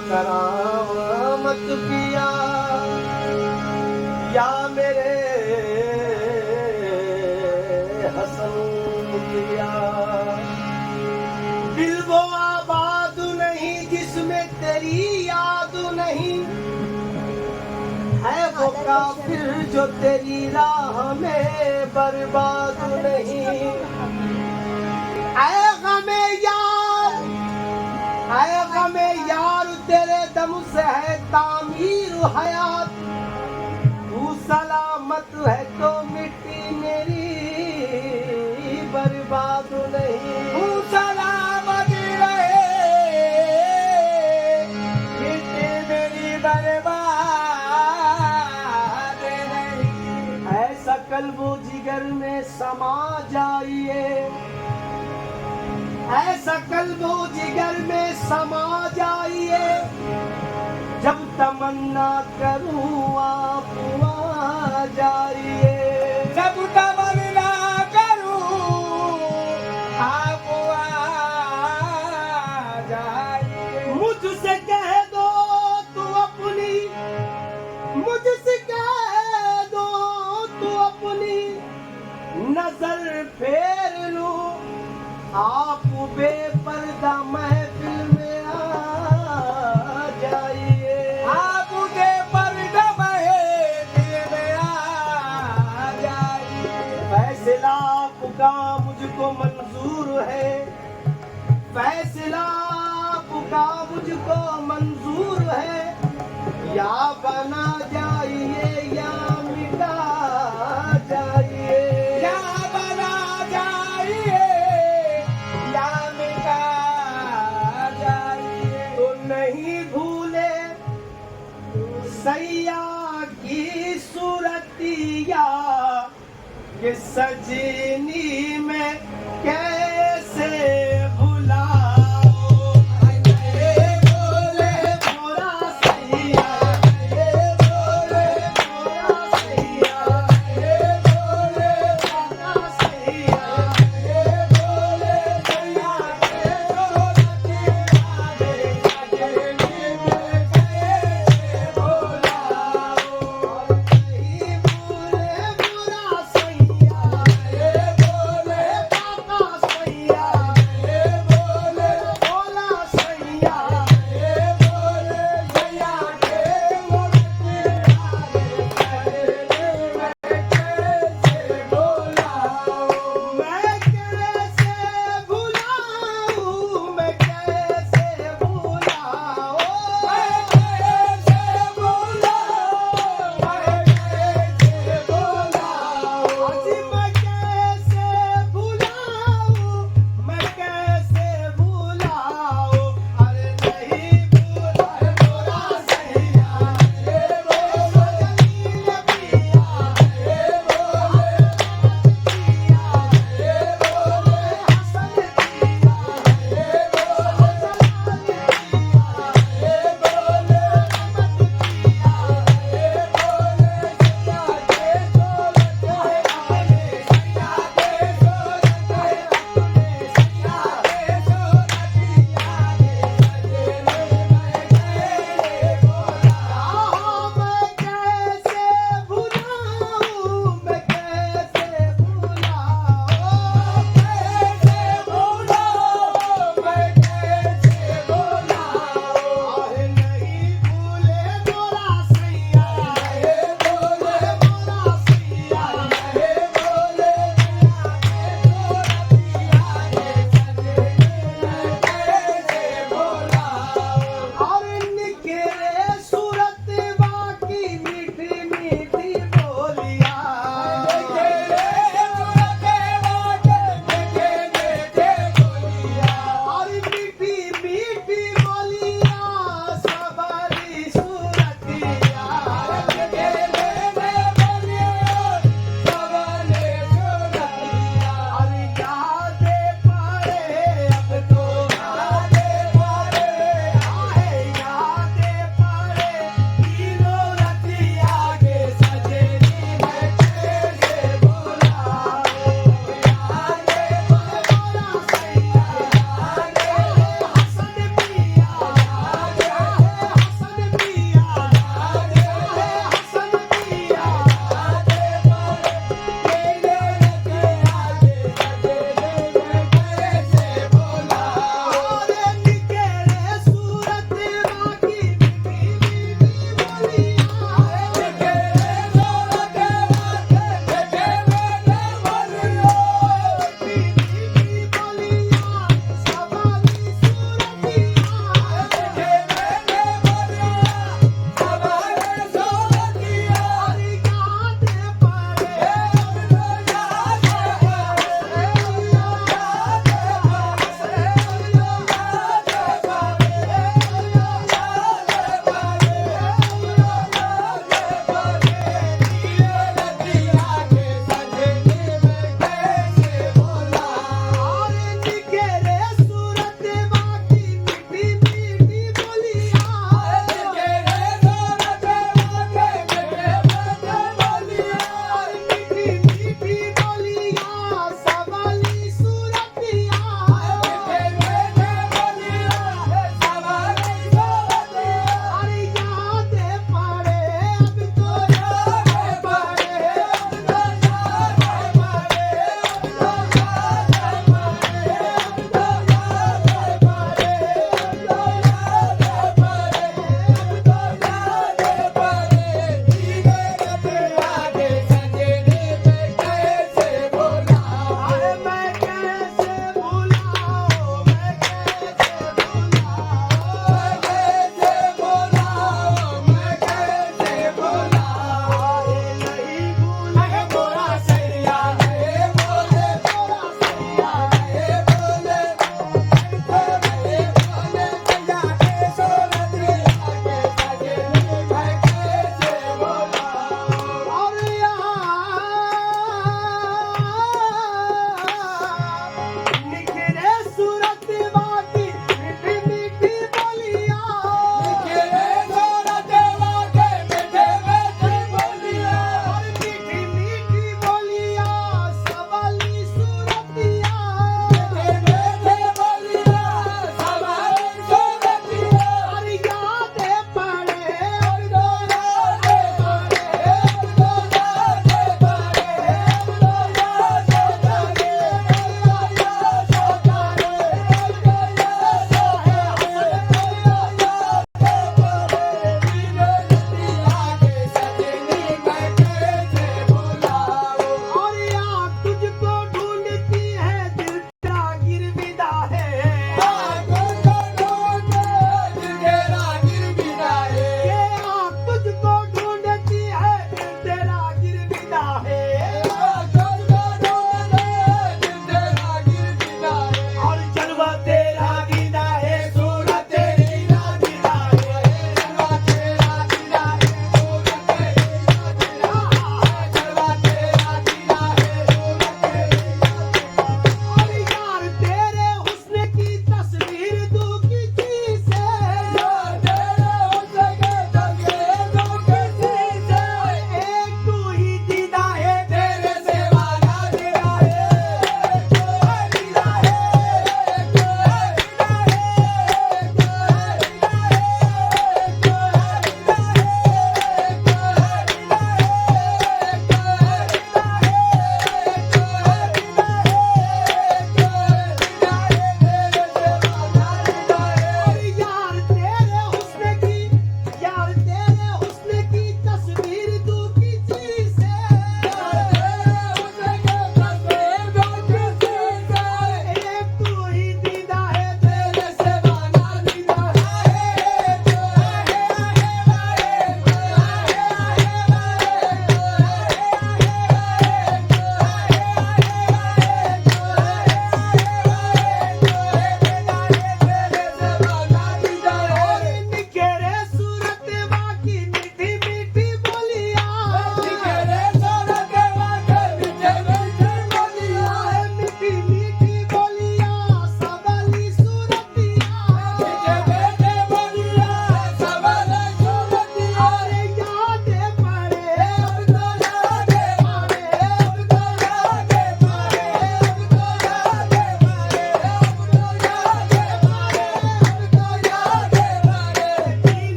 करामत किया या मेरे हसन किया। दिल वो आबाद नहीं जिसमें तेरी याद नहीं, है वो काफिर जो तेरी राह में बर्बाद नहीं। ऐ गमे यार, ऐ गमे यार तेरे दम से है तामीर हयात। तू सलामत है तो मिट्टी मेरी बर्बाद नहीं। तू सलामत रहे मिट्टी मेरी बर्बाद नहीं। ऐसा कल्बो जिगर में समा जाइए, ऐसा कल्बो जिगर में समा जाइए। जब तमन्ना करूं आप आ जाइए, जब तमन्ना करूं आप आ जाइए। मुझसे कह दो तू अपनी, मुझसे कह दो तू अपनी नजर फेर लूं। आप बेपर्दा महफिल में आ जाइए, आप बेपर्दा महफिल में आ जाइए। फैसला आपका मुझको मंजूर है, फैसला आपका मुझको मंजूर है। या बना जाइए या मिटा जाइए, या बना जाइए या मिटा जाइए। तो नहीं भूले सैया की सूरतिया, कि सजनी में